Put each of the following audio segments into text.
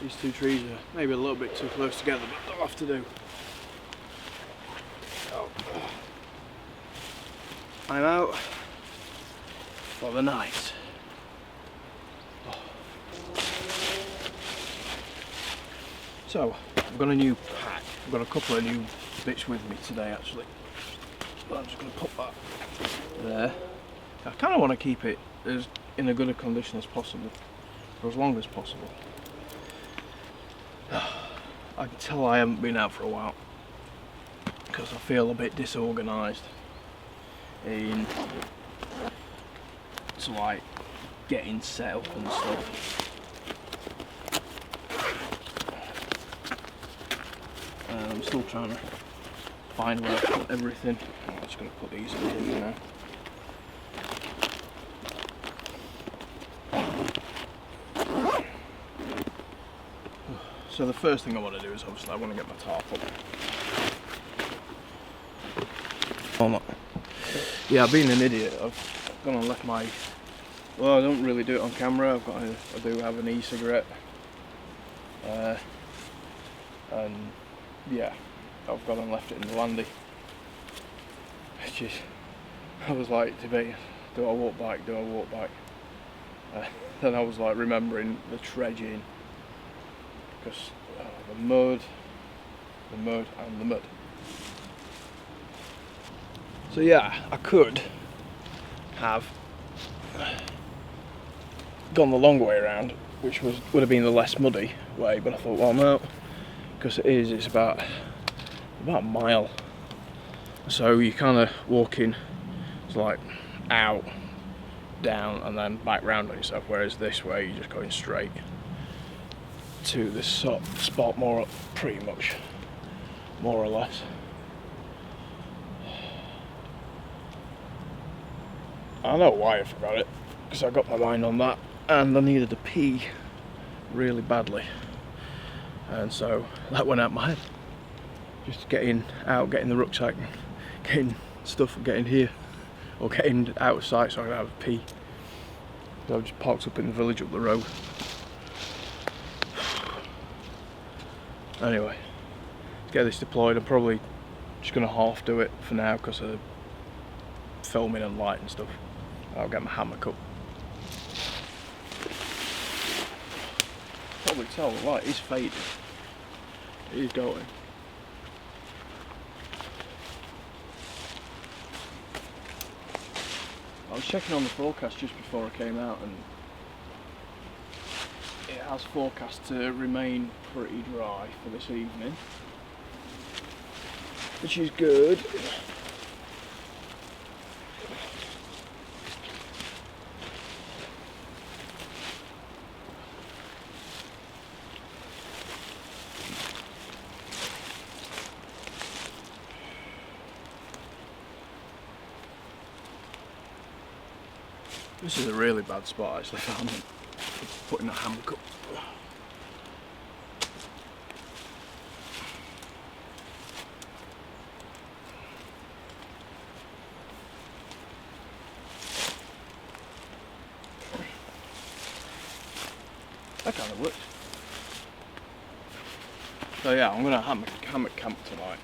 These two trees are maybe a little bit too close together, but they'll have to do. Oh. I'm out for the night. Oh. So, I've got a new pack. I've got a couple of new bits with me today actually. But I'm just going to put that there. I kind of want to keep it as in a good a condition as possible, for as long as possible. I can tell I haven't been out for a while because I feel a bit disorganised in like getting set up and stuff. And I'm still trying to find where I put everything. I'm just going to put these in here now. So the first thing I want to do is obviously I want to get my tarp up. Oh no. Yeah, I've been an idiot. I've gone and left my... Well, I don't really do it on camera. I do have an e-cigarette. And yeah, I've gone and left it in the landy. Which is... I was like debating, do I walk back, do I walk back? Then I was like remembering the dredging. Because the mud and the mud. So yeah, I could have gone the long way around, which would have been the less muddy way, but I thought, well no, because it's about a mile. So you kind of walking, it's like out, down, and then back round on yourself, whereas this way you're just going straight to this spot pretty much, more or less. I know why I forgot it, because I got my mind on that and I needed to pee really badly, and so that went out my head. Just getting out, getting the rucksack, getting stuff and getting here, or getting out of sight so I can have a pee. So I've just parked up in the village up the road. Anyway, to get this deployed, I'm probably just going to half do it for now because of filming and light and stuff. I'll get my hammock up. Probably tell the light is fading. It is going. I was checking on the forecast just before I came out, and it has forecast to remain pretty dry for this evening, which is good. This is a really bad spot actually for putting a hammock up. That kind of works. So yeah, I'm gonna hammock camp tonight.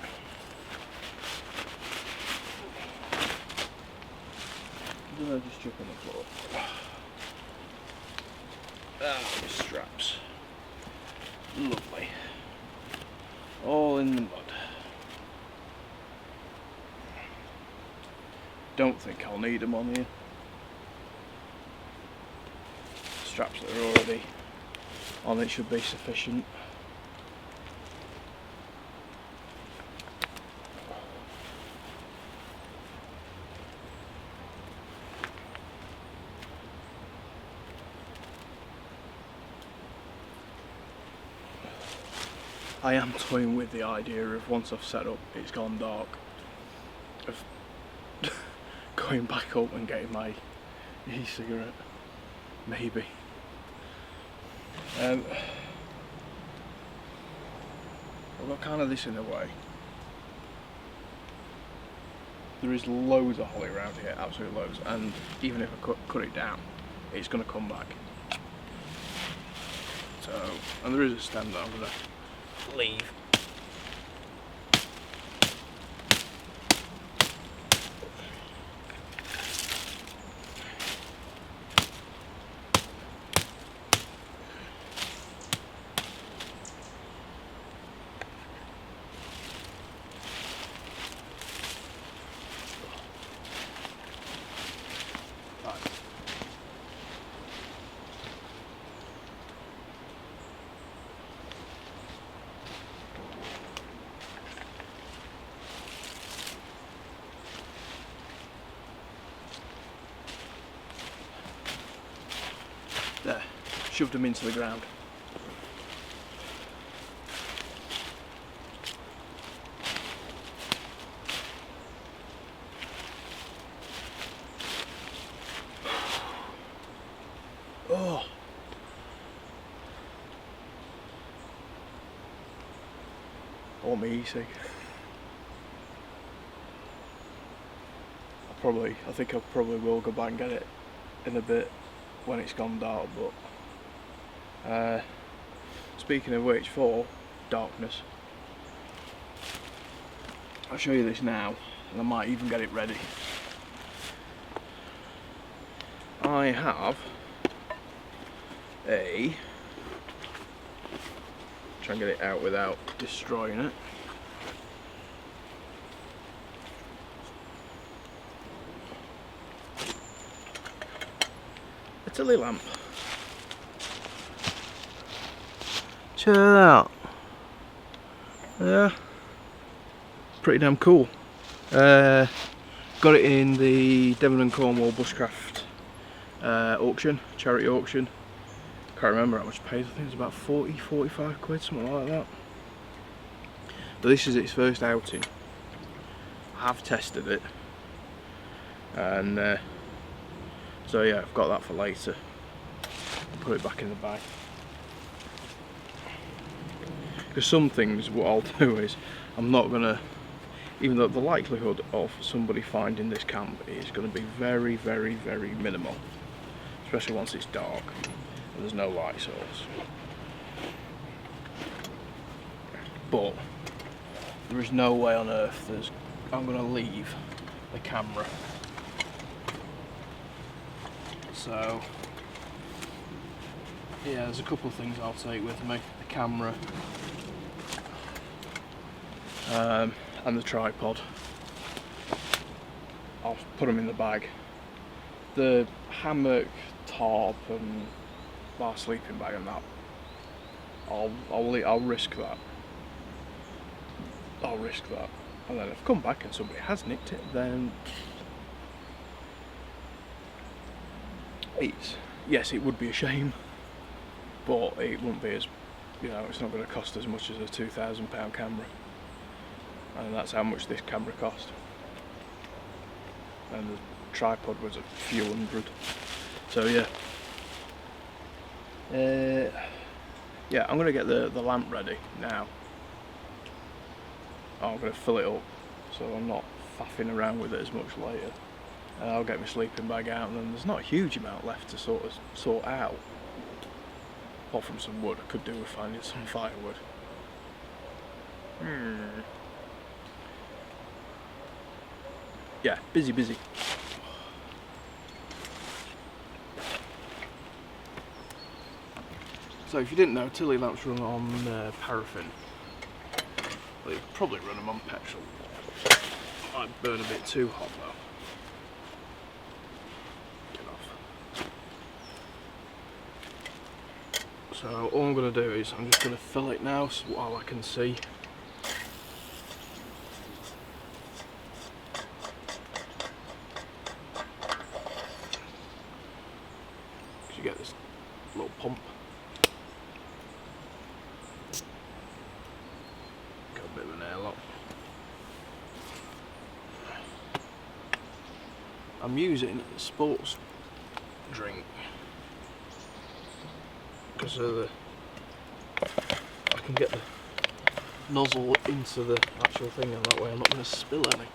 I'm gonna just jump on the floor. Ah, the straps. Lovely. All in the mud. Don't think I'll need them on here. Straps that are already on it should be sufficient. I am toying with the idea of once I've set up, it's gone dark, of going back up and getting my e-cigarette, maybe. I've got kind of this in a way. There is loads of holly around here, absolute loads, and even if I cut it down, it's going to come back So, and there is a stem that I'm going to leave. There, shoved them into the ground. Oh. Oh me easy. I think I probably will go back and get it in a bit when it's gone dark, but speaking of which, for darkness, I'll show you this now, and I might even get it ready. I have try and get it out without destroying it. A tilly lamp. Check that out. Yeah, pretty damn cool. Got it in the Devon and Cornwall bushcraft auction, charity auction. Can't remember how much it pays. I think it's about 40-45 quid, something like that. But this is its first outing. I have tested it, and so yeah, I've got that for later. Put it back in the bag. Because some things, what I'll do is, I'm not gonna, even though the likelihood of somebody finding this camp is going to be very, very, very minimal, especially once it's dark and there's no light source. But there is no way on earth I'm going to leave the camera. So yeah, there's a couple of things I'll take with me: the camera and the tripod. I'll put them in the bag. The hammock, tarp and bar sleeping bag and that, I'll risk that. I'll risk that. And then if I come back and somebody has nicked it, then yes, it would be a shame, but it wouldn't be as, it's not going to cost as much as a £2,000 camera, and that's how much this camera cost. And the tripod was a few hundred. So yeah. Yeah, I'm going to get the lamp ready now. I'm going to fill it up so I'm not faffing around with it as much later. And I'll get my sleeping bag out, and then there's not a huge amount left to sort out. Apart from some wood, I could do with finding some firewood. Yeah, busy. So if you didn't know, tilly lamps run on paraffin. Well, you could probably run them on petrol. Might burn a bit too hot though. So all I'm going to do is I'm just going to fill it now so while I can see. Because you get this little pump. Got a bit of an airlock. I'm using a sports drink because of I can get the nozzle into the actual thing, and that way I'm not going to spill any.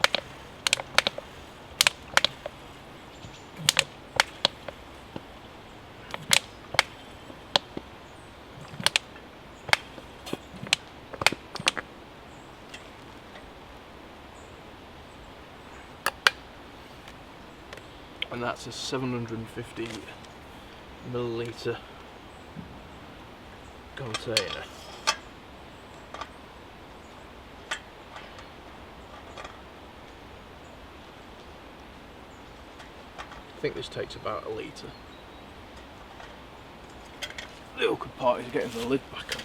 and that's a 750 milliliter container. I think this takes about a litre. The awkward part is getting the lid back on.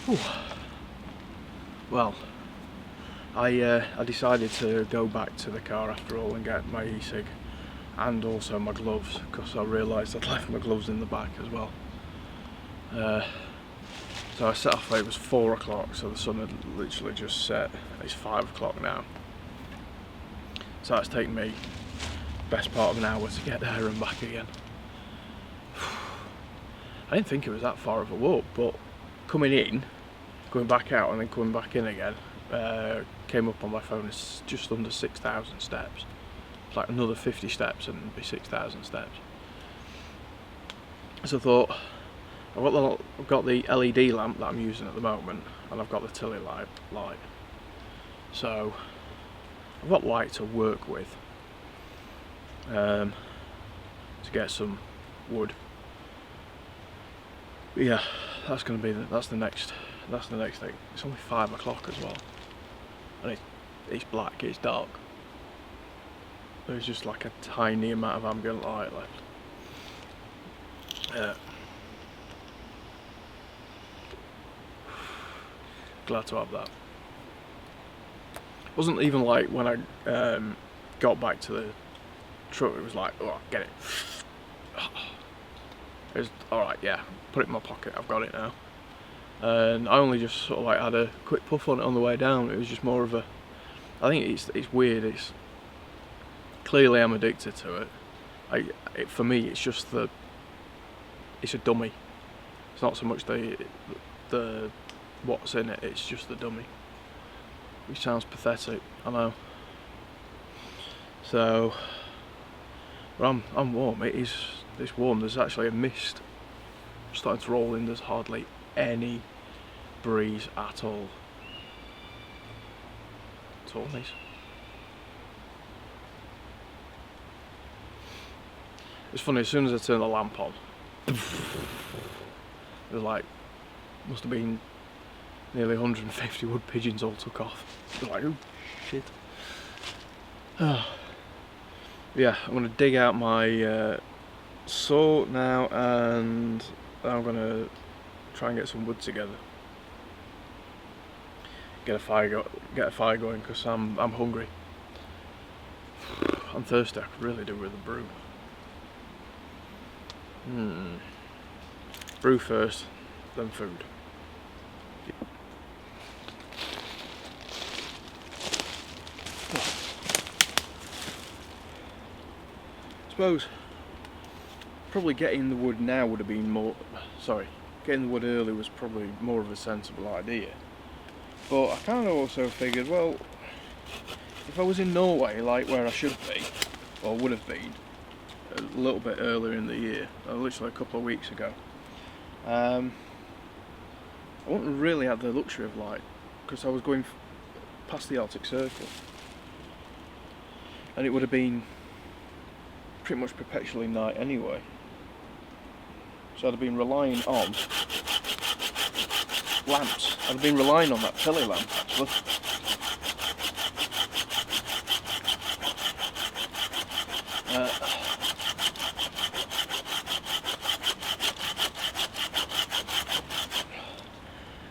Whew. Well, I decided to go back to the car after all and get my e-cig and also my gloves, because I realised I'd left my gloves in the back as well. So I set off, it was 4 o'clock, so the sun had literally just set. It's 5 o'clock now. So it's taken me best part of an hour to get there and back again. I didn't think it was that far of a walk, but coming in, going back out and then coming back in again, came up on my phone as just under 6,000 steps. It's like another 50 steps and it'd be 6,000 steps. So I thought, I've got the LED lamp that I'm using at the moment, and I've got the Tilly light. So I've got light to work with to get some wood. But yeah, that's going to be that's the next thing. It's only 5 o'clock as well, and it's black. It's dark. There's just like a tiny amount of ambient light left. Glad to have that. It wasn't even like when I got back to the truck, it was like, oh, get it. It was alright, yeah, put it in my pocket, I've got it now. And I only just sort of like had a quick puff on it on the way down. It was just more of a, I think it's weird, it's clearly I'm addicted to it. For me it's just it's a dummy. It's not so much the what's in it, it's just the dummy. Which sounds pathetic, I know. So, but I'm warm. It's warm. There's actually a mist starting to roll in. There's hardly any breeze at all. It's all nice. It's funny, as soon as I turned the lamp on, it was like, must have been nearly 150 wood pigeons all took off. It was like, oh shit. Yeah, I'm going to dig out my saw now, and I'm going to try and get some wood together. Get a fire going, because I'm hungry. I'm thirsty. I could really do with a brew. Brew first, then food. I suppose probably getting the wood now would have been more. Sorry, getting the wood early was probably more of a sensible idea. But I kind of also figured, well, if I was in Norway, like where I should be, or would have been, a little bit earlier in the year, literally a couple of weeks ago, I wouldn't really have the luxury of light, because I was going past the Arctic Circle, and it would have been pretty much perpetually night anyway. So I'd have been relying on lamps. I'd have been relying on that Tilly lamp actually.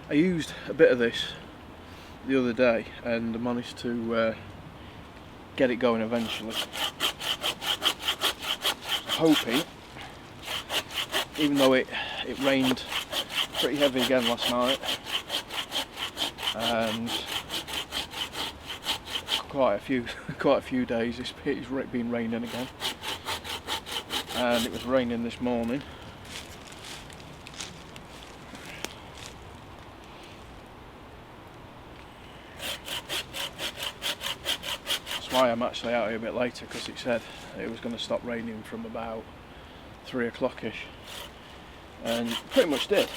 I used a bit of this the other day and managed to get it going eventually. Hoping, even though it rained pretty heavy again last night, and quite a few days it's been raining again, and it was raining this morning. That's why I'm actually out here a bit later, because it said it was going to stop raining from about 3 o'clock-ish. and pretty much did.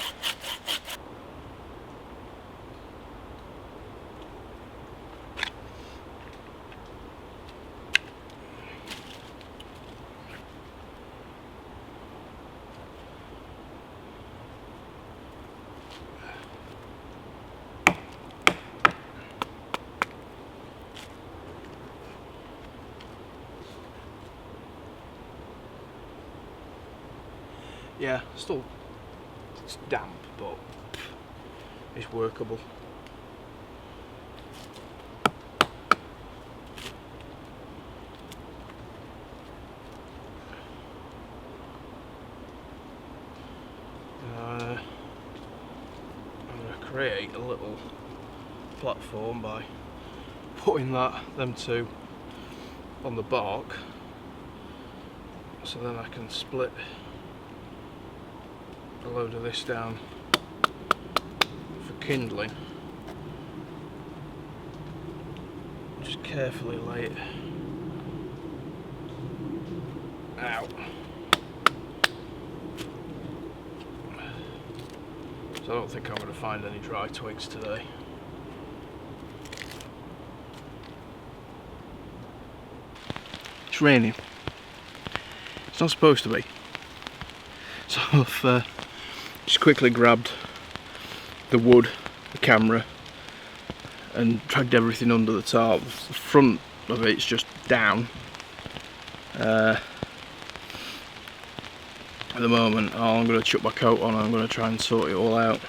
Yeah, still it's damp, but it's workable. I'm going to create a little platform by putting them two on the bark, so then I can split a load of this down for kindling. Just carefully lay it out. So I don't think I'm going to find any dry twigs today. It's raining. It's not supposed to be. So I've just quickly grabbed the wood, the camera, and dragged everything under the tarp. The front of it's just down. At the moment, I'm going to chuck my coat on and I'm going to try and sort it all out.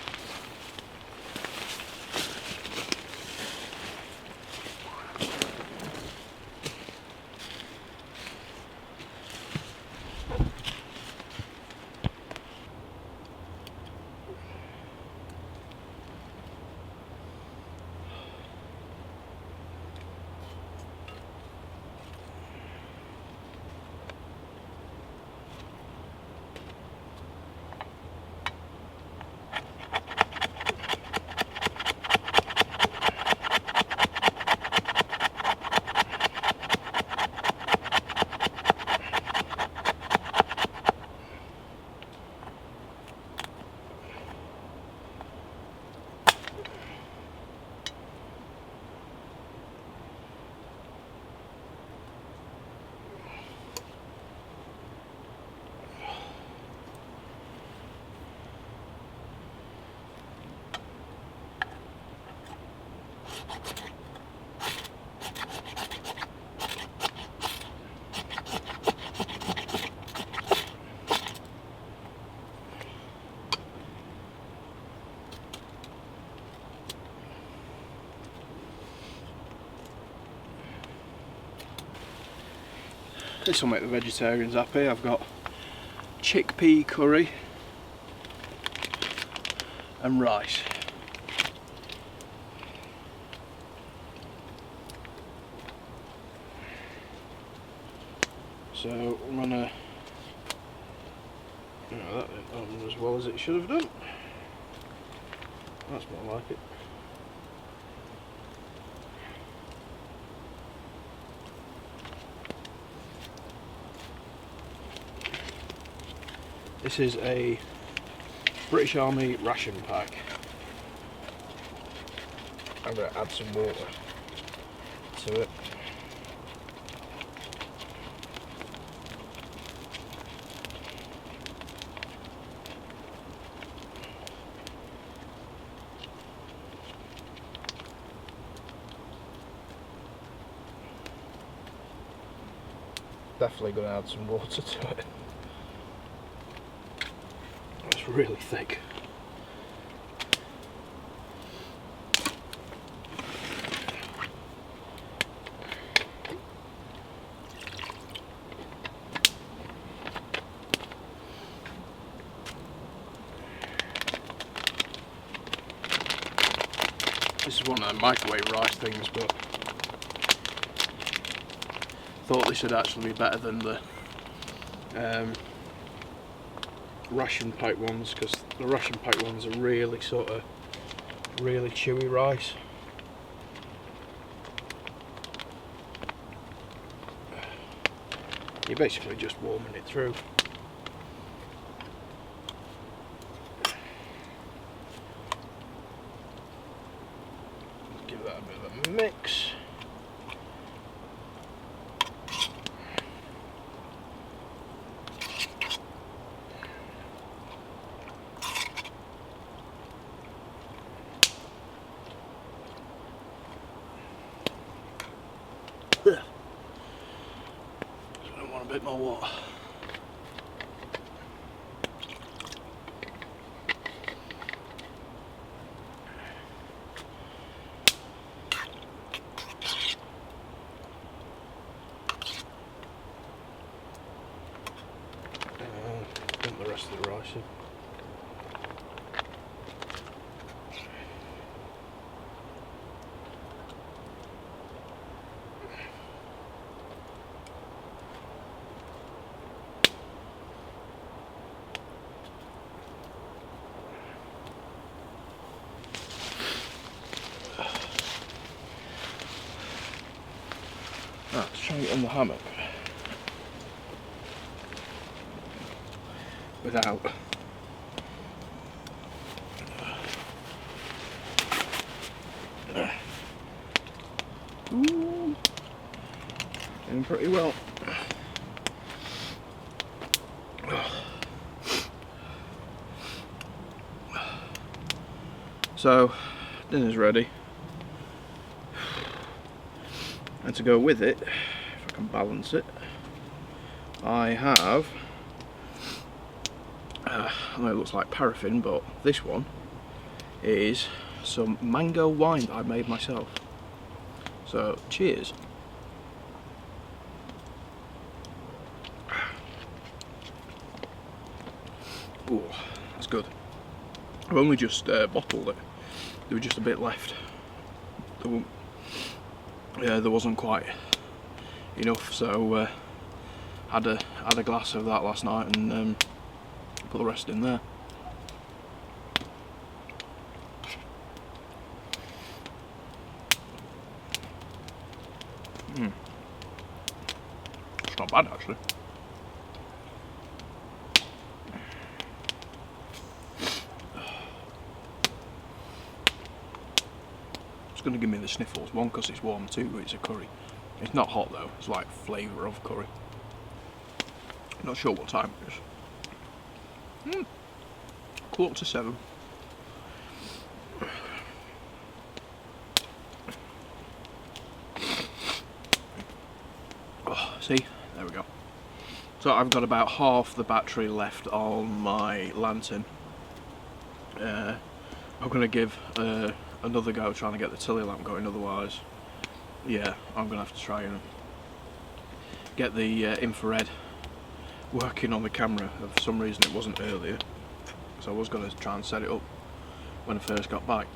This will make the vegetarians happy. I've got chickpea curry and rice. So I'm gonna, that didn't open as well as it should have done. That's more like it. This is a British Army ration pack. I'm going to add some water to it. Definitely going to add some water to it. It's really thick. This is one of the microwave rice things, but thought this would actually be better than the ration pack ones, because the ration pack ones are really really chewy rice. You're basically just warming it through. bit more water. Dump the rest of the rice in. Let's try it on the hammock without doing pretty well. So dinner's ready. And to go with it, if I can balance it, I have, I know it looks like paraffin, but this one is some mango wine that I made myself. So cheers. Ooh, that's good. I've only just bottled it. There was just a bit left. There wasn't quite enough, so had a glass of that last night and put the rest in there. It's not bad actually. Going to give me the sniffles. One, because it's warm, two, it's a curry. It's not hot though, it's like flavour of curry. Not sure what time it is. 6:45. Oh, see, there we go. So I've got about half the battery left on my lantern. I'm going to give another go trying to get the tilly lamp going, otherwise yeah, I'm gonna have to try and get the infrared working on the camera. For some reason it wasn't earlier, so I was going to try and set it up when I first got back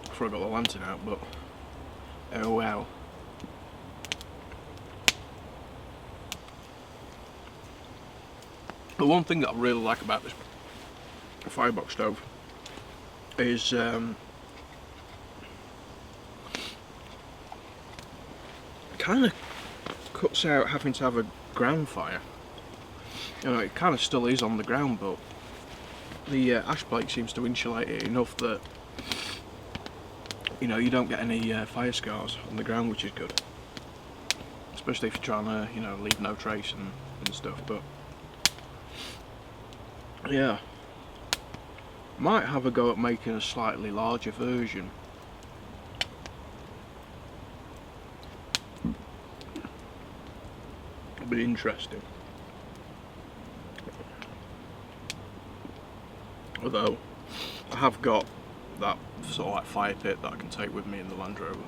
before I got the lantern out, but oh well. The one thing that I really like about this firebox stove is kind of cuts out having to have a ground fire. You know, it kind of still is on the ground, but the ash plate seems to insulate it enough that, you know, you don't get any fire scars on the ground, which is good. Especially if you're trying to, you know, leave no trace and stuff. But yeah, might have a go at making a slightly larger version. It'll be interesting. Although I have got that sort of like fire pit that I can take with me in the Land Rover,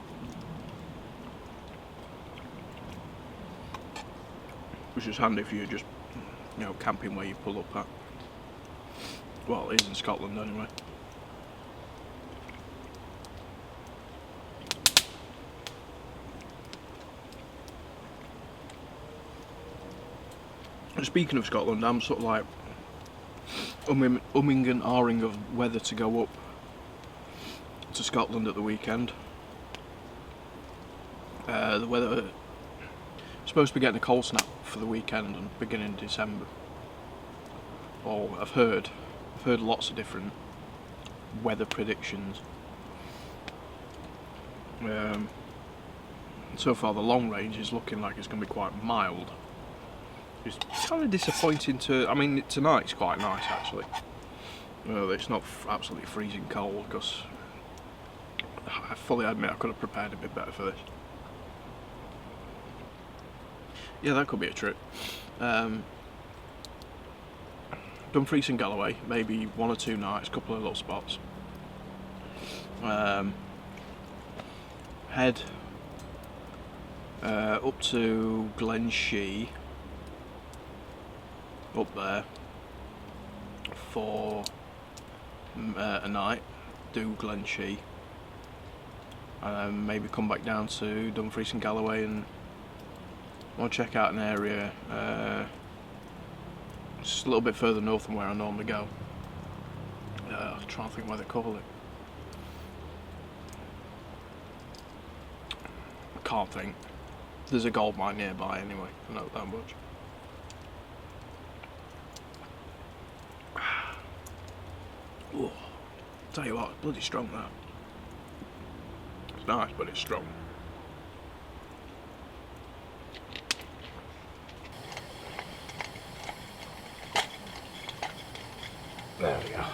which is handy if you're just, you know, camping where you pull up at. Well, it is in Scotland anyway. And speaking of Scotland, I'm sort of like umming and ahhing of whether to go up to Scotland at the weekend. The weather, supposed to be getting a cold snap for the weekend and beginning of December. Or I've heard lots of different weather predictions. So far the long range is looking like it's going to be quite mild. It's kind of disappointing to, I mean tonight's quite nice actually. It's not absolutely freezing cold, because I fully admit I could have prepared a bit better for this. Yeah, that could be a trip. Dumfries and Galloway, maybe 1 or 2 nights, a couple of little spots. Head up to Glenshee, up there for a night, do Glenshee, and then maybe come back down to Dumfries and Galloway and want to check out an area just a little bit further north than where I normally go. I'm trying to think where they call it. I can't think. There's a gold mine nearby anyway, I know that much. Oh, tell you what, it's bloody strong that. It's nice, but it's strong. There we go.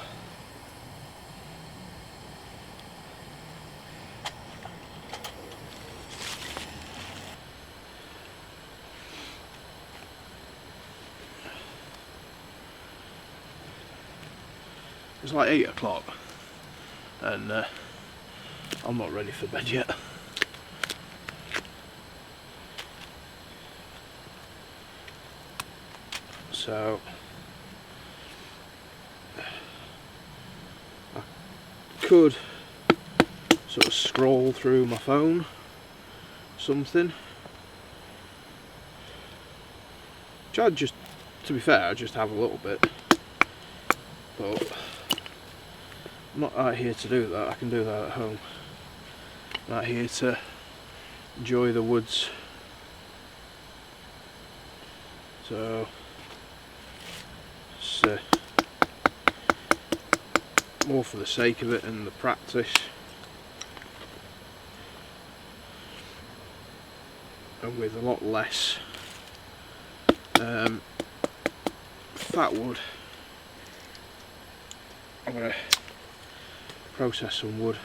It's like 8 o'clock and I'm not ready for bed yet. So I could sort of scroll through my phone, something. Which I'd just, to be fair, I'd just have a little bit. But I'm not out here to do that, I can do that at home. I'm out here to enjoy the woods. So it's more for the sake of it and the practice. And with a lot less fat wood. I'm going to process some wood,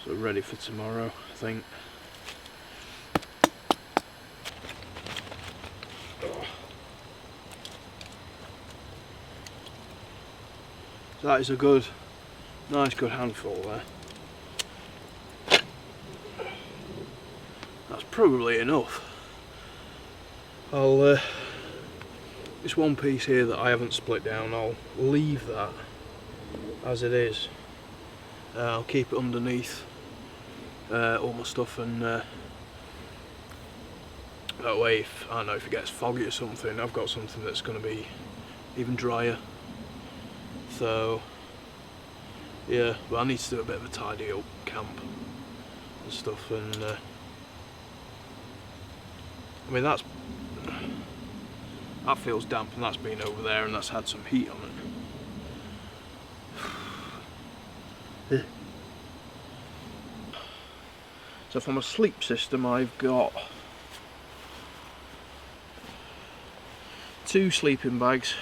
so ready for tomorrow, I think. Oh. So that is a good, nice good handful there. That's probably enough. I'll this one piece here that I haven't split down, I'll leave that as it is. I'll keep it underneath all my stuff, and that way, if I don't know, if it gets foggy or something, I've got something that's going to be even drier. So yeah, but I need to do a bit of a tidy up camp and stuff, and I mean that feels damp, and that's been over there and that's had some heat on it. So for my sleep system, I've got 2 sleeping bags.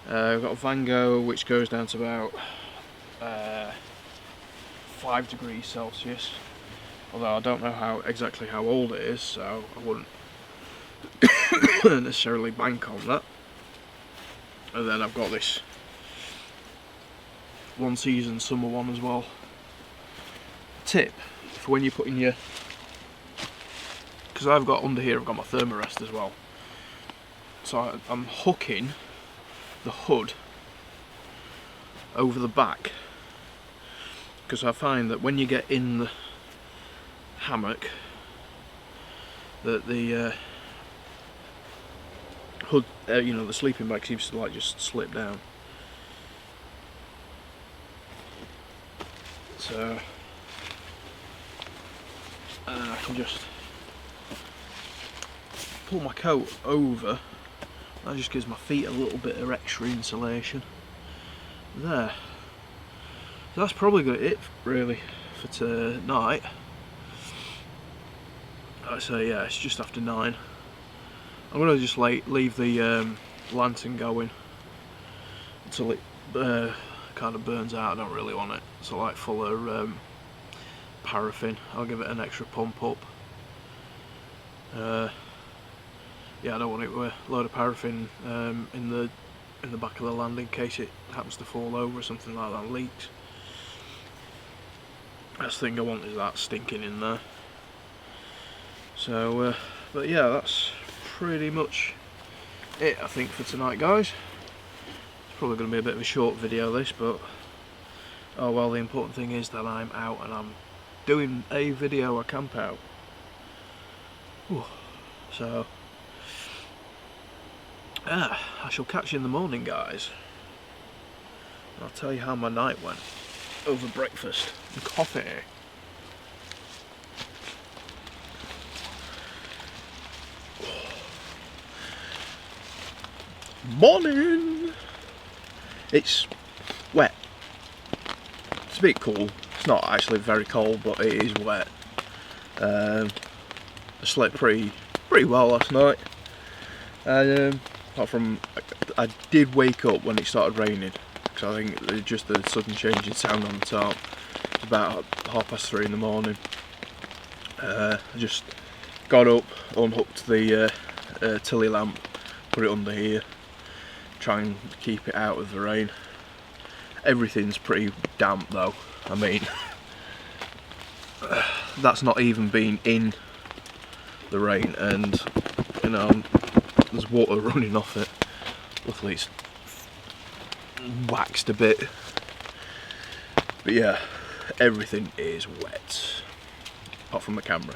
I've got a Vango which goes down to about 5 degrees Celsius, although I don't know exactly how old it is, so I wouldn't necessarily bank on that. And then I've got this one season summer one as well. Tip for when you're putting your, because I've got under here, I've got my thermarest as well, so I'm hooking the hood over the back, because I find that when you get in the hammock that the hood, you know, the sleeping bag seems to like just slip down. So I can just pull my coat over. That just gives my feet a little bit of extra insulation. There. So that's probably got it really for tonight. Like I say, yeah, it's just after 9. I'm going to just leave the lantern going until it kind of burns out. I don't really want it so like full of paraffin. I'll give it an extra pump up, Yeah, I don't want it with a load of paraffin in the back of the land in case it happens to fall over or something like that and leaks. Last thing I want is that stinking in there. So, but yeah, that's pretty much it, I think, for tonight, guys. It's probably going to be a bit of a short video, this, but oh well. The important thing is that I'm out and I'm doing a video, a camp out. Whew. So, I shall catch you in the morning, guys. I'll tell you how my night went over breakfast and coffee. Morning! It's wet. It's a bit cool. It's not actually very cold, but it is wet. I slept pretty well last night. And apart from, I did wake up when it started raining, because I think it's just the sudden change in sound on the tarp. It's about 3:30 in the morning. I just got up, unhooked the tilly lamp, put it under here, try and keep it out of the rain. Everything's pretty damp though. I mean, that's not even been in the rain, and you know, there's water running off it. Luckily it's waxed a bit, but yeah, everything is wet apart from the camera.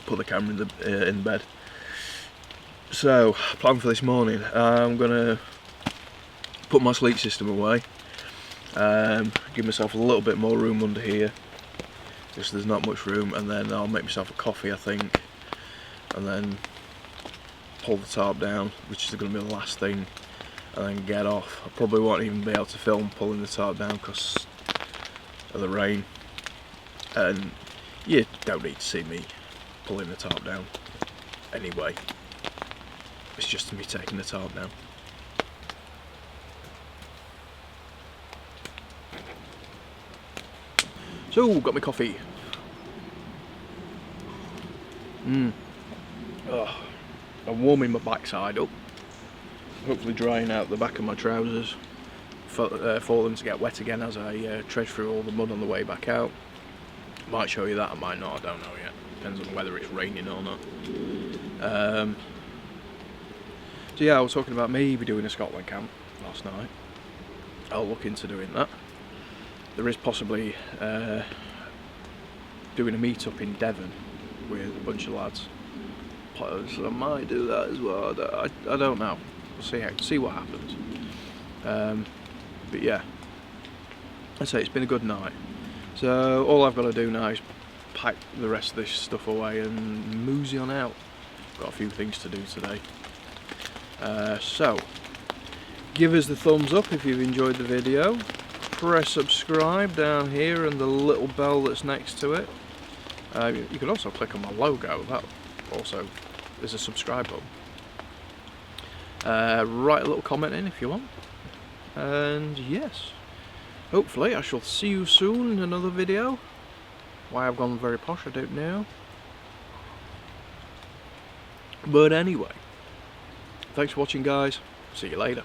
Put the camera in the bed. So, plan for this morning. I'm gonna put my sleep system away. Give myself a little bit more room under here, because there's not much room, and then I'll make myself a coffee, I think, and then pull the tarp down, which is going to be the last thing, and then get off. I probably won't even be able to film pulling the tarp down because of the rain, and you don't need to see me pulling the tarp down anyway. It's just me taking the tarp down. So, got my coffee. Oh, I'm warming my backside up. Hopefully drying out the back of my trousers for them to get wet again as I tread through all the mud on the way back out. Might show you that, I might not, I don't know yet. Depends on whether it's raining or not. So yeah, I was talking about maybe doing a Scotland camp last night. I'll look into doing that. There is possibly doing a meet-up in Devon with a bunch of lads. So I might do that as well. I don't know. We'll see what happens. But yeah, I'd say it's been a good night. So all I've got to do now is pack the rest of this stuff away and mosey on out. Got a few things to do today. So give us the thumbs up if you've enjoyed the video. Press subscribe down here and the little bell that's next to it. You can also click on my logo. That also is a subscribe button. Write a little comment in if you want. And yes, hopefully I shall see you soon in another video. Why I've gone very posh, I don't know. But anyway, thanks for watching, guys. See you later.